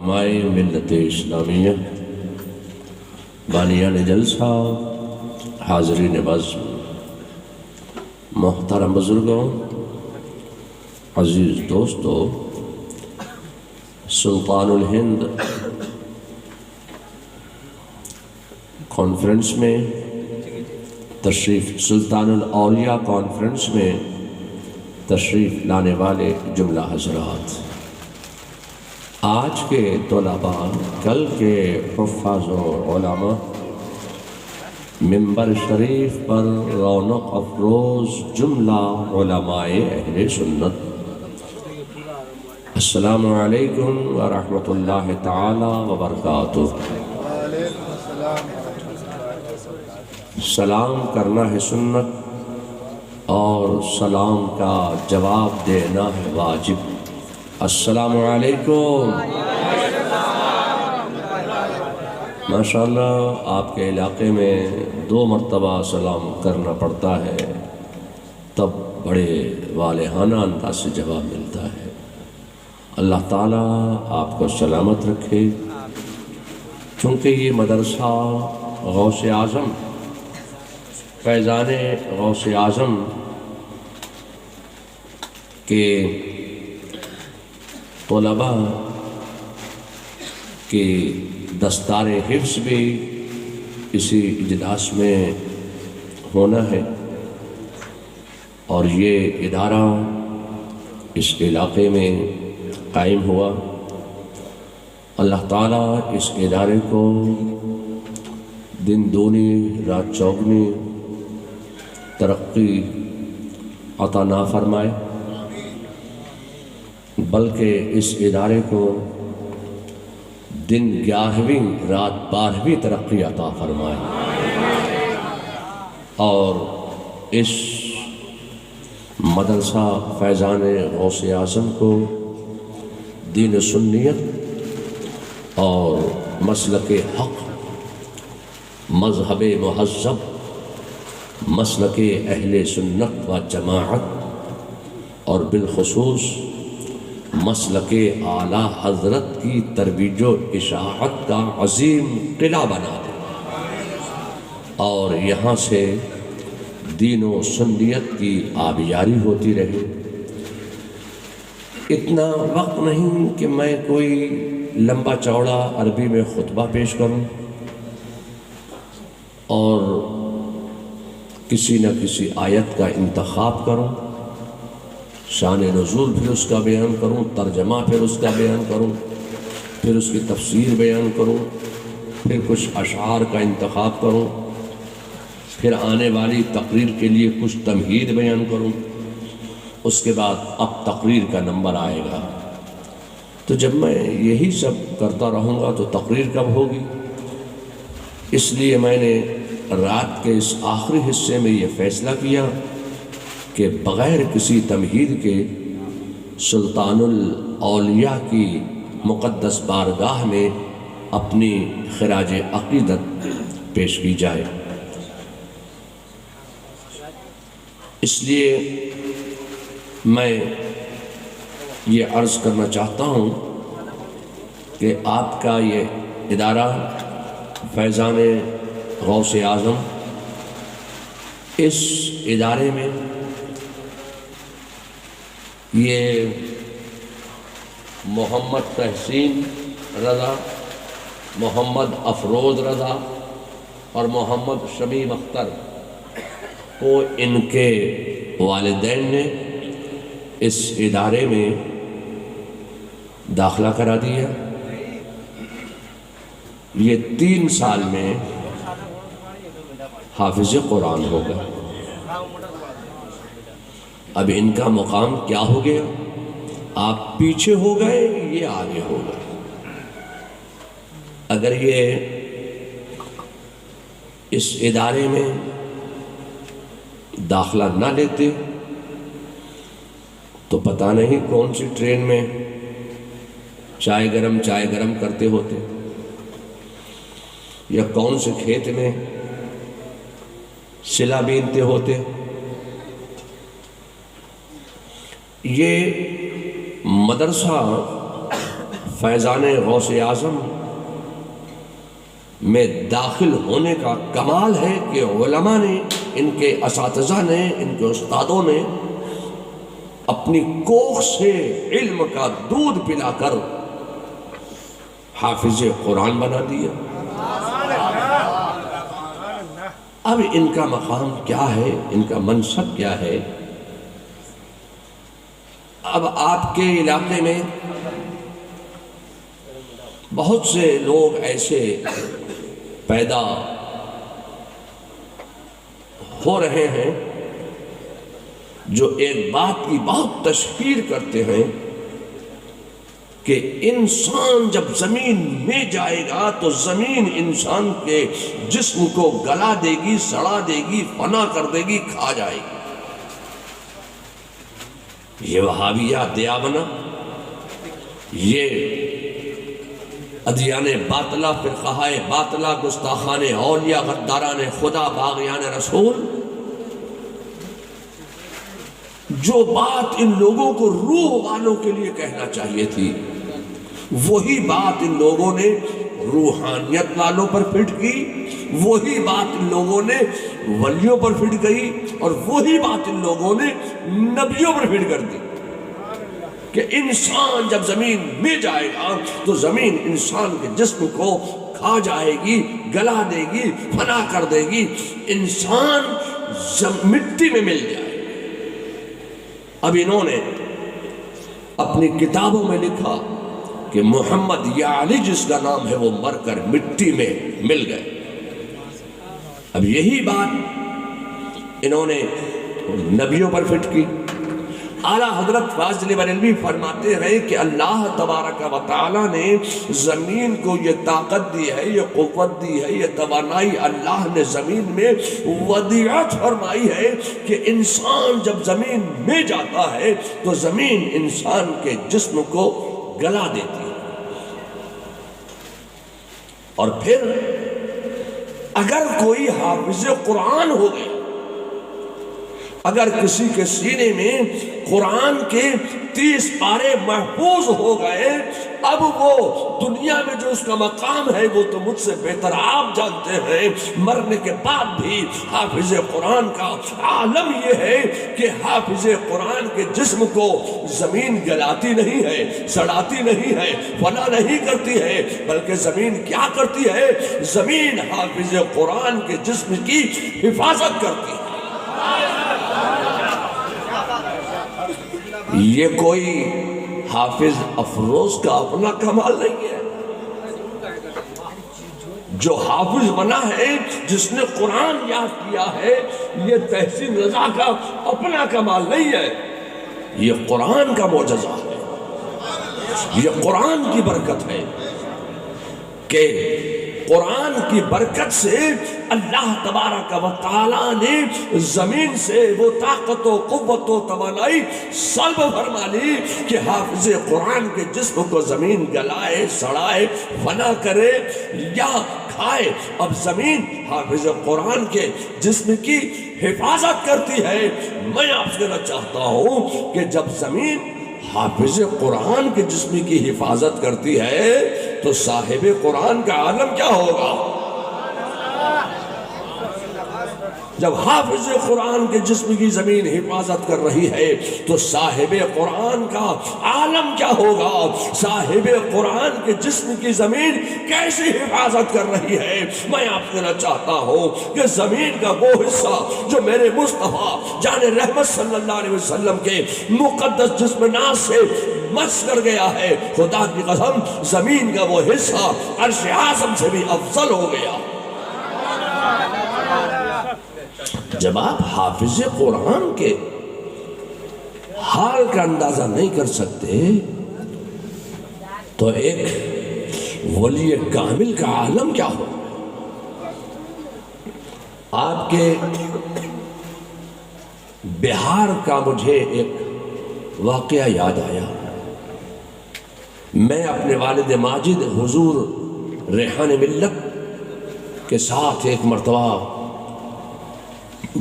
ہماری ملت اسلامیہ بانیان جلسہ، حاضرین بزم، محترم بزرگوں، عزیز دوستو، سلطان الہند کانفرنس میں تشریف، سلطان الاولیاء کانفرنس میں تشریف لانے والے جملہ حضرات، آج کے طلباء، کل کے حفاظ و علماء، منبر شریف پر رونق افروز جملہ علماء اہل سنت، السلام علیکم ورحمۃ اللہ تعالی وبرکاتہ۔ سلام کرنا ہے سنت اور سلام کا جواب دینا ہے واجب۔ السلام علیکم۔ ماشاءاللہ آپ کے علاقے میں 2 مرتبہ سلام کرنا پڑتا ہے، تب بڑے والہانہ انداز سے جواب ملتا ہے۔ اللہ تعالیٰ آپ کو سلامت رکھے، چونکہ یہ مدرسہ غوث اعظم، فیضان غوث اعظم کے طلباء کی دستار حفظ بھی اسی اجلاس میں ہونا ہے، اور یہ ادارہ اس علاقے میں قائم ہوا۔ اللہ تعالیٰ اس ادارے کو دن دونی رات چوگنی ترقی عطا نہ فرمائے، بلکہ اس ادارے کو دن 11ویں رات 12ویں ترقی عطا فرمائے، اور اس مدرسہ فیضان غوث اعظم کو دین سنیت اور مسلک حق، مذہب مہذب، مسلک اہل سنت و جماعت، اور بالخصوص مسلک اعلیٰ حضرت کی ترویج و اشاعت کا عظیم قلعہ بنا دے، اور یہاں سے دین و سنیت کی آبیاری ہوتی رہے۔ اتنا وقت نہیں کہ میں کوئی لمبا چوڑا عربی میں خطبہ پیش کروں اور کسی نہ کسی آیت کا انتخاب کروں، شان نزول پھر اس کا بیان کروں، ترجمہ پھر اس کا بیان کروں، پھر اس کی تفسیر بیان کروں، پھر کچھ اشعار کا انتخاب کروں، پھر آنے والی تقریر کے لیے کچھ تمہید بیان کروں، اس کے بعد اب تقریر کا نمبر آئے گا۔ تو جب میں یہی سب کرتا رہوں گا تو تقریر کب ہوگی؟ اس لیے میں نے رات کے اس آخری حصے میں یہ فیصلہ کیا کہ بغیر کسی تمہید کے سلطان الاولیاء کی مقدس بارگاہ میں اپنی خراج عقیدت پیش کی جائے۔ اس لیے میں یہ عرض کرنا چاہتا ہوں کہ آپ کا یہ ادارہ فیضان غوث اعظم، اس ادارے میں یہ محمد تحسین رضا، محمد افروز رضا اور محمد شمیم اختر کو ان کے والدین نے اس ادارے میں داخلہ کرا دیا۔ یہ 3 سال میں حافظ قرآن ہو گئے۔ اب ان کا مقام کیا ہو گیا؟ آپ پیچھے ہو گئے، یہ آگے ہو گئے۔ اگر یہ اس ادارے میں داخلہ نہ لیتے تو پتہ نہیں کون سی ٹرین میں چائے گرم کرتے ہوتے، یا کون سے کھیت میں صلہ بینتے ہوتے۔ یہ مدرسہ فیضان غوث اعظم میں داخل ہونے کا کمال ہے کہ علماء نے، ان کے اساتذہ نے، ان کے استادوں نے اپنی کوکھ سے علم کا دودھ پلا کر حافظ قرآن بنا دیا۔ اب ان کا مقام کیا ہے، ان کا منصب کیا ہے؟ اب آپ کے علاقے میں بہت سے لوگ ایسے پیدا ہو رہے ہیں جو ایک بات کی بہت تشہیر کرتے ہیں کہ انسان جب زمین میں جائے گا تو زمین انسان کے جسم کو گلا دے گی، سڑا دے گی، فنا کر دے گی، کھا جائے گی۔ یہ وہابیہ دیابنا، یہ ادیان باطلہ، فرقہ باطلہ، گستاخان اولیاء، غداران خدا، باغیان رسول، جو بات ان لوگوں کو روح والوں کے لیے کہنا چاہیے تھی، وہی بات ان لوگوں نے روحانیت والوں پر فٹ کی، وہی بات ان لوگوں نے ولیوں پر فٹ گئی، اور وہی بات ان لوگوں نے نبیوں پر فٹ کر دی کہ انسان جب زمین میں جائے گا تو زمین انسان کے جسم کو کھا جائے گی، گلا دے گی، فنا کر دے گی، انسان مٹی میں مل جائے۔ اب انہوں نے اپنی کتابوں میں لکھا کہ محمد یا علی جس کا نام ہے وہ مر کر مٹی میں مل گئے۔ اب یہی بات انہوں نے نبیوں پر فٹ کی۔ اعلیٰ حضرت فاضل بریلوی فرماتے ہیں کہ اللہ تبارک و تعالیٰ نے زمین کو یہ طاقت دی ہے، یہ قوت دی ہے، یہ توانائی اللہ نے زمین میں ودیعت فرمائی ہے کہ انسان جب زمین میں جاتا ہے تو زمین انسان کے جسم کو گلا دیتی ہے۔ اور پھر اگر کوئی حافظ قرآن ہو گیا، اگر کسی کے سینے میں قرآن کے 30 پارے محفوظ ہو گئے، اب وہ دنیا میں جو اس کا مقام ہے وہ تو مجھ سے بہتر آپ جانتے ہیں، مرنے کے بعد بھی حافظ قرآن کا عالم یہ ہے کہ حافظ قرآن کے جسم کو زمین گلاتی نہیں ہے، سڑاتی نہیں ہے، فنا نہیں کرتی ہے، بلکہ زمین کیا کرتی ہے؟ زمین حافظ قرآن کے جسم کی حفاظت کرتی ہے۔ یہ کوئی حافظ افروز کا اپنا کمال نہیں ہے۔ جو حافظ بنا ہے، جس نے قرآن یاد کیا ہے، یہ تحسین رضا کا اپنا کمال نہیں ہے، یہ قرآن کا معجزہ ہے، یہ قرآن کی برکت ہے کہ قرآن کی برکت سے اللہ تبارک و تعالیٰ نے زمین سے وہ طاقت و قوت و توانائی سلب فرما لی کہ حافظ قرآن کے جسم کو زمین گلائے، سڑائے، فنا کرے یا کھائے۔ اب زمین حافظ قرآن کے جسم کی حفاظت کرتی ہے۔ میں آپ سے کہنا چاہتا ہوں کہ جب زمین حافظ قرآن کے جسم کی حفاظت کرتی ہے تو صاحب قرآن کا عالم کیا ہوگا؟ جب حافظ قرآن کے جسم کی زمین حفاظت کر رہی ہے تو صاحب قرآن کا عالم کیا ہوگا؟ صاحب قرآن کے جسم کی زمین کیسی حفاظت کر رہی ہے؟ میں آپ کو کہنا چاہتا ہوں کہ زمین کا وہ حصہ جو میرے مصطفیٰ جان رحمت صلی اللہ علیہ وسلم کے مقدس جسم ناز سے مس کر گیا ہے، خدا کی قسم زمین کا وہ حصہ عرش اعظم سے بھی افضل ہو گیا۔ جب آپ حافظ قرآن کے حال کا اندازہ نہیں کر سکتے تو ایک ولی کامل کا عالم کیا ہو؟ آپ کے بہار کا مجھے ایک واقعہ یاد آیا۔ میں اپنے والد ماجد حضور ریحان ملت کے ساتھ ایک مرتبہ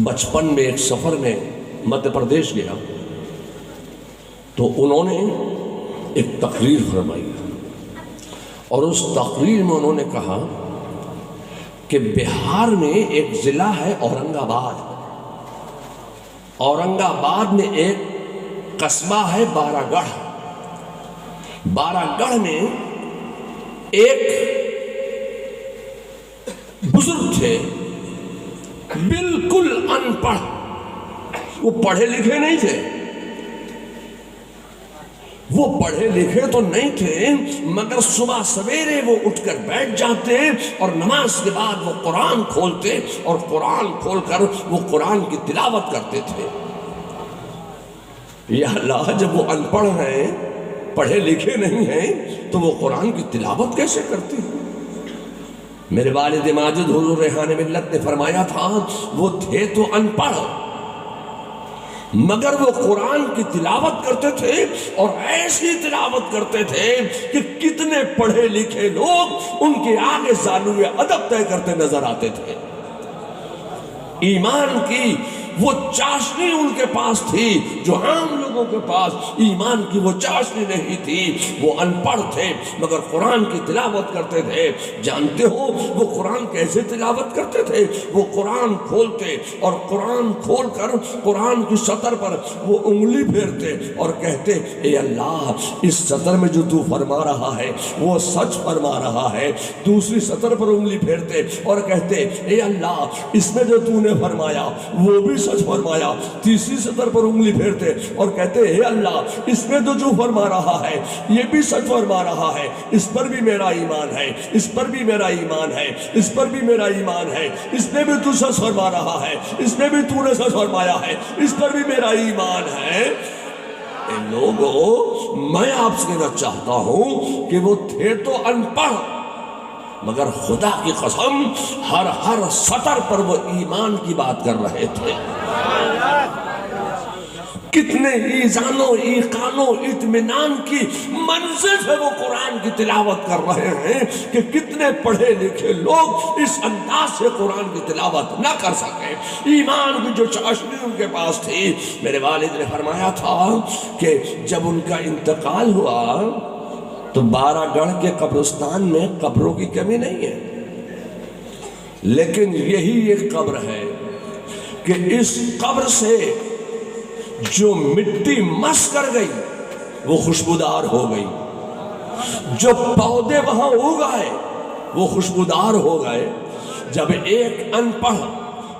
بچپن میں ایک سفر میں مدھیہ پردیش گیا تو انہوں نے ایک تقریر فرمائی۔ اور اس تقریر میں انہوں نے کہا کہ بہار میں ایک ضلع ہے اورنگ آباد، اورنگ آباد میں ایک قصبہ ہے بارہ گڑھ، بارہ گڑھ میں ایک بزرگ تھے بالکل ان پڑھ، وہ پڑھے لکھے نہیں تھے، وہ پڑھے لکھے تو نہیں تھے مگر صبح سویرے وہ اٹھ کر بیٹھ جاتے اور نماز کے بعد وہ قرآن کھولتے اور قرآن کھول کر وہ قرآن کی تلاوت کرتے تھے۔ یا اللہ، جب وہ ان پڑھ ہیں، پڑھے لکھے نہیں ہیں، تو وہ قرآن کی تلاوت کیسے کرتے ہیں؟ میرے والد ماجد حضور ریحان ملت نے فرمایا تھا وہ تھے تو ان پڑھ مگر وہ قرآن کی تلاوت کرتے تھے اور ایسی تلاوت کرتے تھے کہ کتنے پڑھے لکھے لوگ ان کے آگے زانوئے ادب طے کرتے نظر آتے تھے۔ ایمان کی وہ چاشنی ان کے پاس تھی جو عام لوگوں کے پاس ایمان کی وہ چاشنی نہیں تھی۔ وہ ان پڑھ تھے مگر قرآن کی تلاوت کرتے تھے۔ جانتے ہو وہ قرآن کیسے تلاوت کرتے تھے؟ وہ قرآن کھولتے اور قرآن کھول کر قرآن کی سطر پر وہ انگلی پھیرتے اور کہتے اے اللہ، اس سطر میں جو تو فرما رہا ہے وہ سچ فرما رہا ہے۔ دوسری سطر پر انگلی پھیرتے اور کہتے اے اللہ، اس میں جو تو نے فرمایا وہ بھی سچ فرمایا۔ تیسری سطر پر انگلی پھیرتے اور کہتے اے اللہ، اس میں تو جو فرما رہا ہے یہ بھی سچ فرما رہا ہے، اس پر بھی میرا ایمان ہے، اس پر بھی میرا ایمان ہے، اس پر بھی میرا ایمان ہے، اس میں بھی تو سچ فرما رہا ہے، اس میں بھی تو نے سچ فرمایا ہے، اس پر بھی میرا ایمان ہے۔ اے لوگو، میں آپ سے کہنا چاہتا ہوں کہ وہ تھے تو ان پڑھ مگر خدا کی قسم ہر سطر پر وہ ایمان کی بات کر رہے تھے۔ کتنے ایذان و ایقان و اطمینان کی منزل سے وہ قرآن کی تلاوت کر رہے ہیں کہ کتنے پڑھے لکھے لوگ اس انداز سے قرآن کی تلاوت نہ کر سکے۔ ایمان کی جو چاشنی ان کے پاس تھی، میرے والد نے فرمایا تھا کہ جب ان کا انتقال ہوا تو بارہ گڑھ کے قبرستان میں قبروں کی کمی نہیں ہے، لیکن یہی ایک قبر ہے کہ اس قبر سے جو مٹی مس کر گئی وہ خوشبودار ہو گئی، جو پودے وہاں اگائے وہ خوشبودار ہو گئے۔ جب ایک ان پڑھ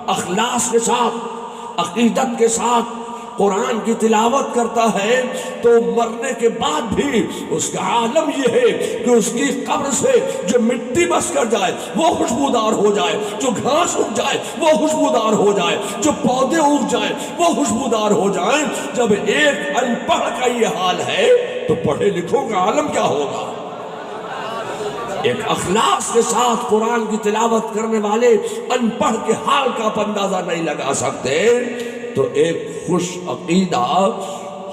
اخلاص کے ساتھ، عقیدت کے ساتھ قرآن کی تلاوت کرتا ہے تو مرنے کے بعد بھی اس کا عالم یہ ہے کہ اس کی قبر سے جو مٹی بس کر جائے وہ خوشبودار ہو جائے، جو گھاس اگ جائے وہ خوشبودار ہو جائے، جو پودے اگ جائیں وہ خوشبودار ہو جائیں۔ جب ایک ان پڑھ کا یہ حال ہے تو پڑھے لکھوں کا عالم کیا ہوگا؟ ایک اخلاص کے ساتھ قرآن کی تلاوت کرنے والے ان پڑھ کے حال کا اندازہ نہیں لگا سکتے، تو ایک خوش عقیدہ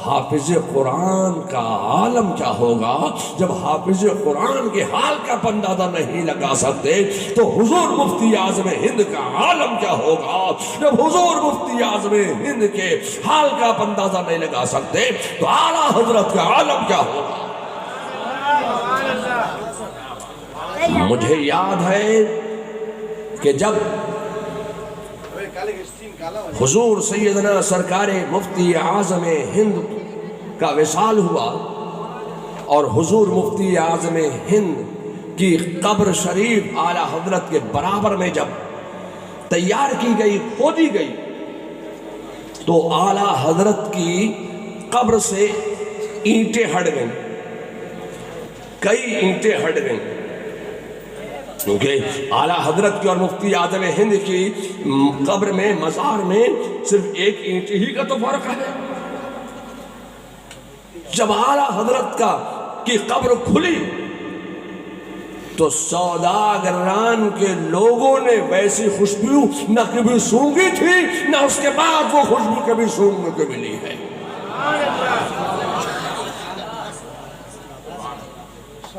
حافظ قرآن کا عالم کیا ہوگا؟ جب حافظ قرآن کے حال کا اندازہ نہیں لگا سکتے تو حضور مفتی اعظم ہند کا عالم کیا ہوگا؟ جب حضور مفتی اعظم ہند کے حال کا اندازہ نہیں لگا سکتے تو اعلیٰ حضرت کا عالم کیا ہوگا؟ مجھے یاد ہے کہ جب حضور سیدنا سرکار مفتی اعظم ہند کا وصال ہوا اور حضور مفتی اعظم ہند کی قبر شریف اعلیٰ حضرت کے برابر میں جب تیار کی گئی، کھودی گئی، تو اعلیٰ حضرت کی قبر سے اینٹیں ہٹ گئیں، کئی اینٹیں ہٹ گئیں، کیونکہ اعلیٰ حضرت کی اور مفتی اعظم ہند کی قبر میں، مزار میں صرف ایک اینٹ ہی کا تو فرق ہے۔ جب اعلیٰ حضرت کی قبر کھلی تو سوداگران کے لوگوں نے ویسی خوشبو نہ کبھی سونگی تھی، نہ اس کے بعد وہ خوشبو کبھی سونگنے کو ملی ہے۔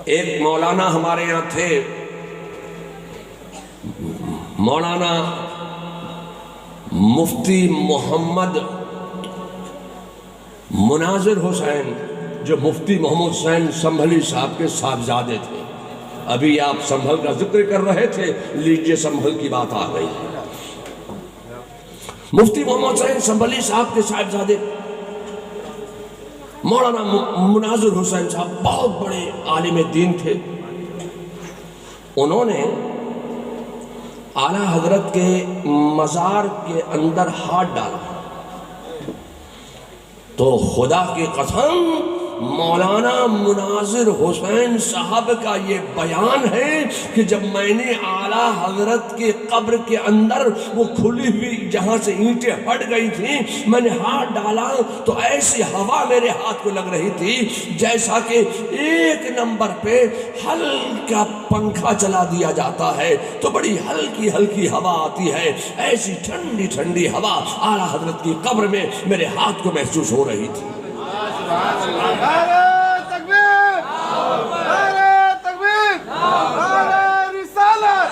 ایک مولانا ہمارے یہاں تھے، مولانا مفتی محمد مناظر حسین، جو مفتی محمد حسین سنبھلی صاحب کے صاحبزادے تھے، ابھی آپ سنبھل کا ذکر کر رہے تھے، لیجئے سنبھل کی بات آ گئی۔ مفتی محمد حسین سنبھلی صاحب کے صاحبزادے مولانا مناظر حسین صاحب بہت بڑے عالم دین تھے۔ انہوں نے اعلیٰ حضرت کے مزار کے اندر ہاتھ ڈالا تو خدا کی قسم مولانا مناظر حسین صاحب کا یہ بیان ہے کہ جب میں نے اعلیٰ حضرت کے قبر کے اندر وہ کھلی ہوئی جہاں سے اینٹیں ہٹ گئی تھیں، میں نے ہاتھ ڈالا تو ایسی ہوا میرے ہاتھ کو لگ رہی تھی جیسا کہ 1 نمبر پہ ہلکا پنکھا چلا دیا جاتا ہے تو بڑی ہلکی ہلکی ہوا آتی ہے، ایسی ٹھنڈی ٹھنڈی ہوا اعلیٰ حضرت کی قبر میں میرے ہاتھ کو محسوس ہو رہی تھی۔ نعرہ تکبیر، نعرہ تکبیر، نعرہ رسالت،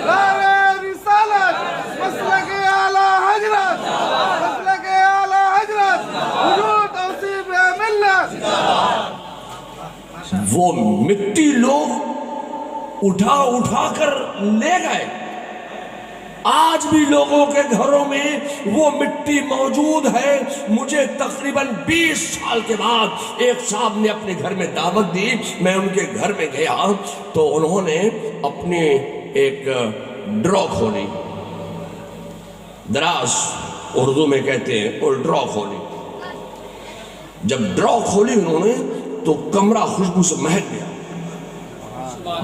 نعرہ رسالت، مسلک اعلیٰ حضرت، مسلک اعلیٰ حضرت، وجود توصیف ملت۔ وہ مٹی لوگ اٹھا کر لے گئے، آج بھی لوگوں کے گھروں میں وہ مٹی موجود ہے۔ مجھے تقریباً 20 سال کے بعد ایک صاحب نے اپنے گھر میں دعوت دی، میں ان کے گھر میں گیا تو انہوں نے اپنی ایک ڈرا کھولی، دراز اردو میں کہتے ہیں، اور ڈرا کھولی۔ جب ڈرا کھولی انہوں نے تو کمرہ خوشبو سے مہک گیا۔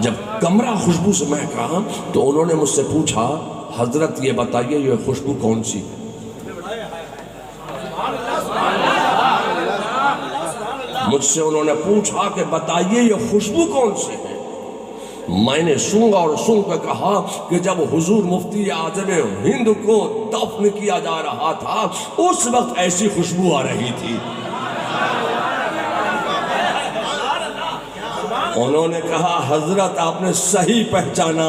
جب کمرہ خوشبو سے مہکا تو انہوں نے مجھ سے پوچھا، حضرت یہ بتائیے یہ خوشبو کون سی؟ مجھ سے انہوں نے پوچھا کہ بتائیے یہ خوشبو کون سی ہے؟ میں نے سونگا اور سونگ کر کہا کہ جب حضور مفتی اعظم ہند کو دفن کیا جا رہا تھا اس وقت ایسی خوشبو آ رہی تھی۔ انہوں نے کہا حضرت آپ نے صحیح پہچانا،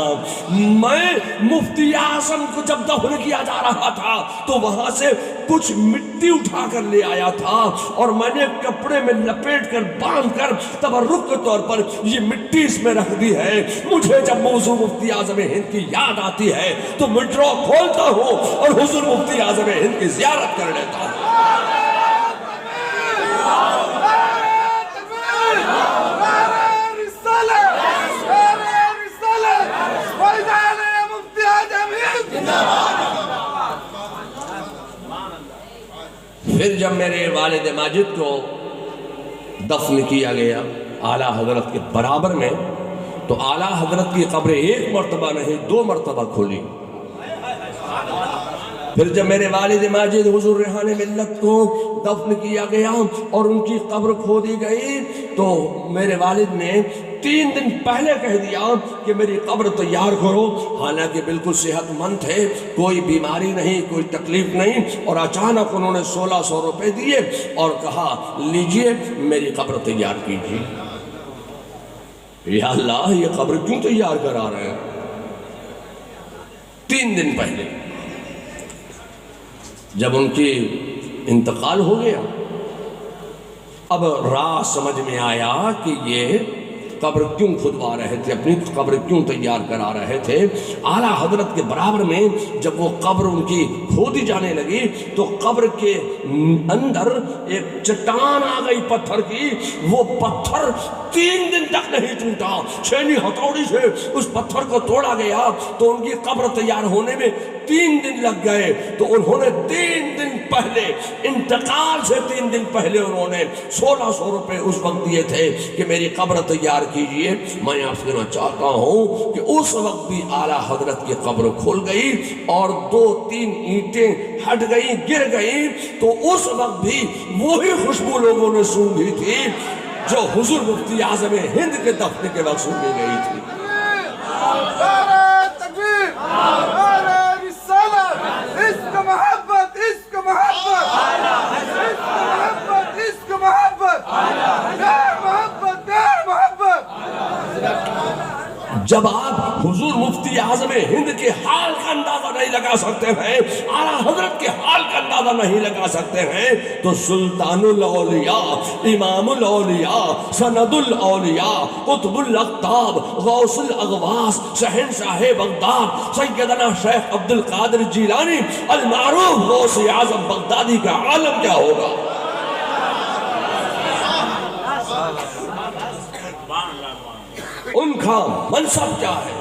میں مفتی اعظم کو جب دفن کیا جا رہا تھا تو وہاں سے کچھ مٹی اٹھا کر لے آیا تھا اور میں نے کپڑے میں لپیٹ کر باندھ کر تبرک کے طور پر یہ مٹی اس میں رکھ دی ہے۔ مجھے جب موضوع مفتی اعظم ہند کی یاد آتی ہے تو میں ڈرا کھولتا ہوں اور حضور مفتی اعظم ہند کی زیارت کر لیتا ہوں۔ پھر جب میرے والد ماجد کو دفن کیا گیا اعلیٰ حضرت کے برابر میں تو اعلیٰ حضرت کی قبر 1 مرتبہ نہیں 2 مرتبہ کھلی۔ پھر جب میرے والد ماجد حضور ریحان ملت کو دفن کیا گیا اور ان کی قبر کھودی گئی تو میرے والد نے 3 دن پہلے کہہ دیا کہ میری قبر تیار کرو، حالانکہ بالکل صحت مند تھے، کوئی بیماری نہیں، کوئی تکلیف نہیں، اور اچانک انہوں نے 1600 روپے دیے اور کہا لیجئے میری قبر تیار کیجیے۔ یا اللہ یہ قبر کیوں تیار کرا رہے ہیں؟ 3 دن پہلے جب ان کی انتقال ہو گیا اب راز سمجھ میں آیا کہ یہ قبر کیوں کھدوا رہے تھے، اپنی قبر کیوں تیار کرا رہے تھے۔ اعلیٰ حضرت کے برابر میں جب وہ قبر ان کی کھودی جانے لگی تو قبر کے اندر ایک چٹان آ گئی پتھر کی، وہ پتھر 3 دن تک نہیں ٹوٹا، چھینی ہتھوڑی سے اس پتھر کو توڑا گیا تو ان کی قبر تیار ہونے میں 3 دن لگ گئے۔ تو انہوں نے 3 دن پہلے، انتقال سے 3 دن پہلے انہوں نے 1600 روپے اس وقت دیے تھے کہ میری قبر تیار کیجئے۔ میں آپ سے کہنا چاہتا ہوں کہ اس وقت بھی اعلیٰ حضرت کی قبر کھل گئی اور 2-3 اینٹیں ہٹ گئیں، گر گئیں، تو اس وقت بھی وہی خوشبو لوگوں نے سونگھی تھی جو حضور مفتی اعظم ہند کے دفن کے وقت سونگھی گئی تھی۔ نعرہ تکبیر، نعرہ رسالت، عشق محبت، عشق محبت، عشق محبت، عشق محبت، پیار محبت، پیار محبت۔ جب آپ حضور مفتی اعظم ہند کے حال کا اندازہ نہیں لگا سکتے ہیں، اعلیٰ حضرت کے حال کا اندازہ نہیں لگا سکتے ہیں، تو سلطان الاولیاء، امام الاولیاء، سند الاولیاء، قطب الاقطاب، غوث الاغواث، شہنشاہ بغداد سیدنا شیخ عبد القادر جیلانی المعروف غوث اعظم بغدادی کا عالم کیا ہوگا؟ ان کا منصب کیا ہے،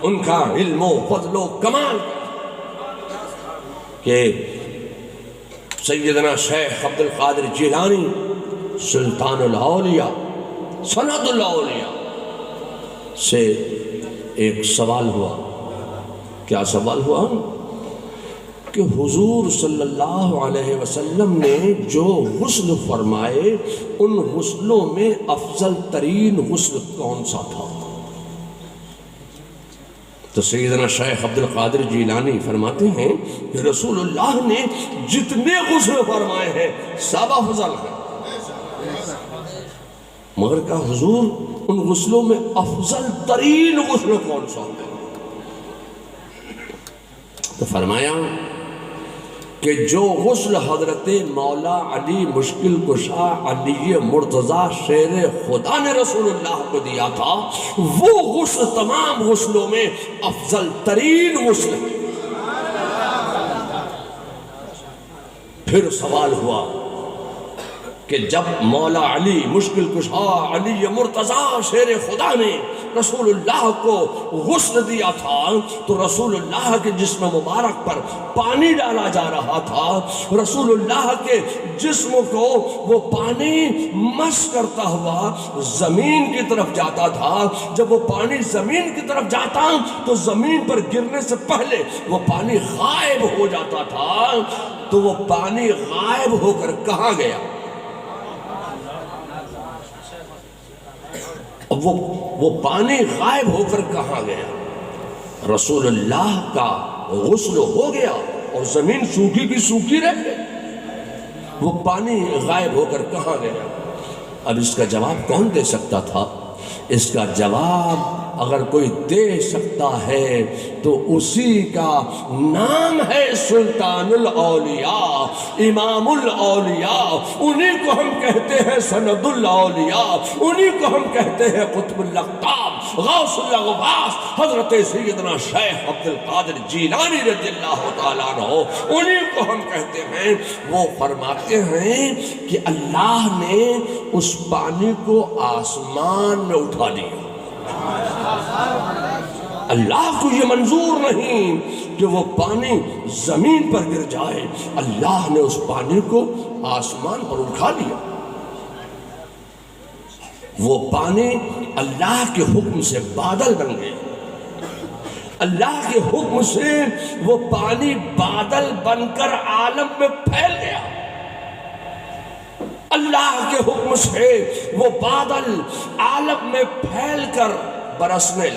ان کا علم و فضل و کمال کہ سیدنا شیخ عبد القادر جیلانی سلطان الاولیاء، سند الاولیاء سے ایک سوال ہوا۔ کیا سوال ہوا؟ کہ حضور صلی اللہ علیہ وسلم نے جو غسل فرمائے ان غسلوں میں افضل ترین غسل کون سا تھا؟ تو سیدنا شیخ عبد القادر جیلانی فرماتے ہیں کہ رسول اللہ نے جتنے غسل فرمائے ہیں سب افضل ہیں، مگر کہا حضور ان غسلوں میں افضل ترین غسل کون سا ہے؟ تو فرمایا کہ جو غسل حضرت مولا علی مشکل کشا علی مرتضیٰ شیر خدا نے رسول اللہ کو دیا تھا، وہ غسل تمام غسلوں میں افضل ترین غسل ہے۔ پھر سوال ہوا کہ جب مولا علی مشکل کشا علی مرتضیٰ شیر خدا نے رسول اللہ کو غسل دیا تھا تو رسول اللہ کے جسم مبارک پر پانی ڈالا جا رہا تھا، رسول اللہ کے جسم کو وہ پانی مس کرتا ہوا زمین کی طرف جاتا تھا۔ جب وہ پانی زمین کی طرف جاتا تو زمین پر گرنے سے پہلے وہ پانی غائب ہو جاتا تھا۔ تو وہ پانی غائب ہو کر کہاں گیا؟ وہ پانی غائب ہو کر کہاں گیا؟ رسول اللہ کا غسل ہو گیا اور زمین سوکھی کی سوکھی رہ گئی، وہ پانی غائب ہو کر کہاں گیا؟ اب اس کا جواب کون دے سکتا تھا؟ اس کا جواب اگر کوئی دے سکتا ہے تو اسی کا نام ہے سلطان الاولیاء، امام الاولیاء، انہی کو ہم کہتے ہیں سند الاولیاء، انہی کو ہم کہتے ہیں قطب الاقطاب، غوث الاغواث، حضرت سیدنا شیخ عبد القادر جیلانی رضی اللہ تعالیٰ عنہ، انہی کو ہم کہتے ہیں۔ وہ فرماتے ہیں کہ اللہ نے اس پانی کو آسمان میں اٹھا دیا۔ اللہ کو یہ منظور نہیں کہ وہ پانی زمین پر گر جائے، اللہ نے اس پانی کو آسمان پر اٹھا لیا۔ وہ پانی اللہ کے حکم سے بادل بن گئے، اللہ کے حکم سے وہ پانی بادل بن کر عالم میں پھیل گیا، اللہ کے حکم سے وہ بادل عالم میں پھیل کر برسنے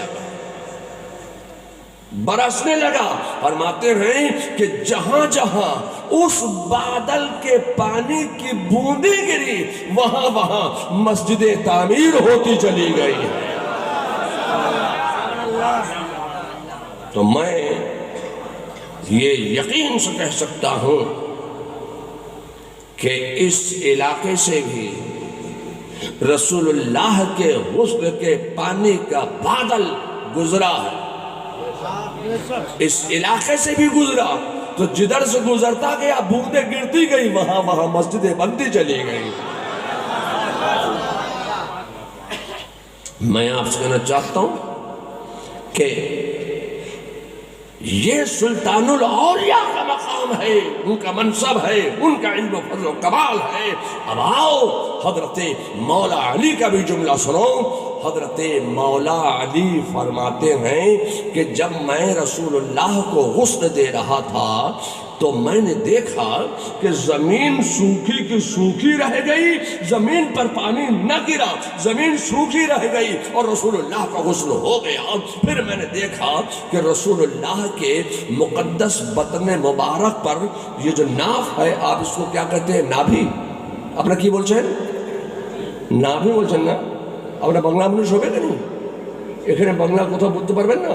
لگا۔ فرماتے ہیں کہ جہاں جہاں اس بادل کے پانی کی بوندیں گری وہاں وہاں مسجدیں تعمیر ہوتی چلی گئی ہیں۔ تو میں یہ یقین سے کہہ سکتا ہوں کہ اس علاقے سے بھی رسول اللہ کے غسل کے پانی کا بادل گزرا ہے، اس علاقے سے بھی گزرا، تو جدھر سے گزرتا گیا بوندیں گرتی گئی وہاں وہاں مسجدیں بنتی چلی گئی۔ میں آپ سے کہنا چاہتا ہوں کہ یہ سلطان الاولیاء کا مقام ہے، ان کا منصب ہے، ان کا علم و فضل و کمال ہے۔ اب آؤ حضرت مولا علی کا بھی جملہ سنو۔ حضرت مولا علی فرماتے ہیں کہ جب میں رسول اللہ کو غسل دے رہا تھا تو میں نے دیکھا کہ زمین سوکھی کی سوکھی رہ گئی، زمین پر پانی نہ گرا، زمین سوکھی رہ گئی اور رسول اللہ کا غسل ہو گیا۔ پھر میں نے دیکھا کہ رسول اللہ کے مقدس بطن مبارک پر یہ جو ناف ہے، آپ اس کو کیا کہتے ہیں؟ نابھی۔ اپنا کی بول چاہیں؟ نابھی بول چاہیں نا؟ اپنا بنگلہ میں شعبے کا نہیں এখানে বাংলা কথা বলতে পারবেন না?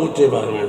বুঝতে পারবেন।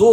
2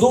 2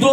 2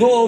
2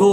2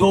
2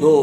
2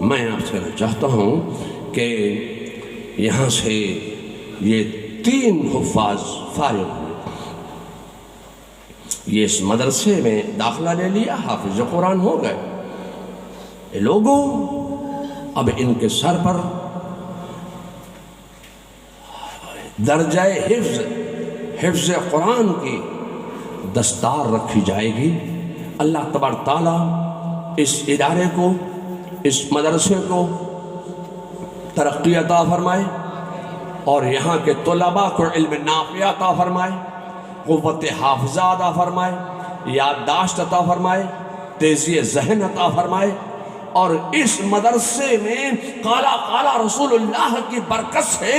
میں آپ سے چاہتا ہوں کہ یہاں سے یہ 3 حفاظ فارغ ہوئے، یہ اس مدرسے میں داخلہ لے لیا، حافظ قرآن ہو گئے. یہ لوگوں اب ان کے سر پر درجہ حفظ قرآن کی دستار رکھی جائے گی. اللہ تبارک تعالیٰ اس ادارے کو، اس مدرسے کو ترقی عطا فرمائے اور یہاں کے طلباء کو علم نافع عطا فرمائے، قوت حافظہ عطا فرمائے، یادداشت عطا فرمائے، تیزی ذہن عطا فرمائے، اور اس مدرسے میں قال رسول اللہ کی برکت سے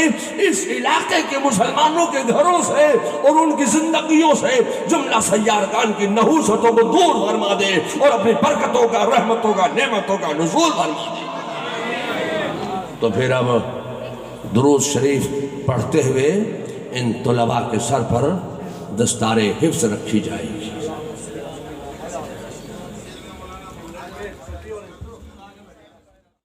اس علاقے کے مسلمانوں کے گھروں سے اور ان کی زندگیوں سے جملہ سیارگان کی نحوستوں کو دور فرما دے اور اپنی برکتوں کا، رحمتوں کا، نعمتوں کا نزول فرما دے. تو پھر اب درود شریف پڑھتے ہوئے ان طلباء کے سر پر دستار حفظ رکھی جائے.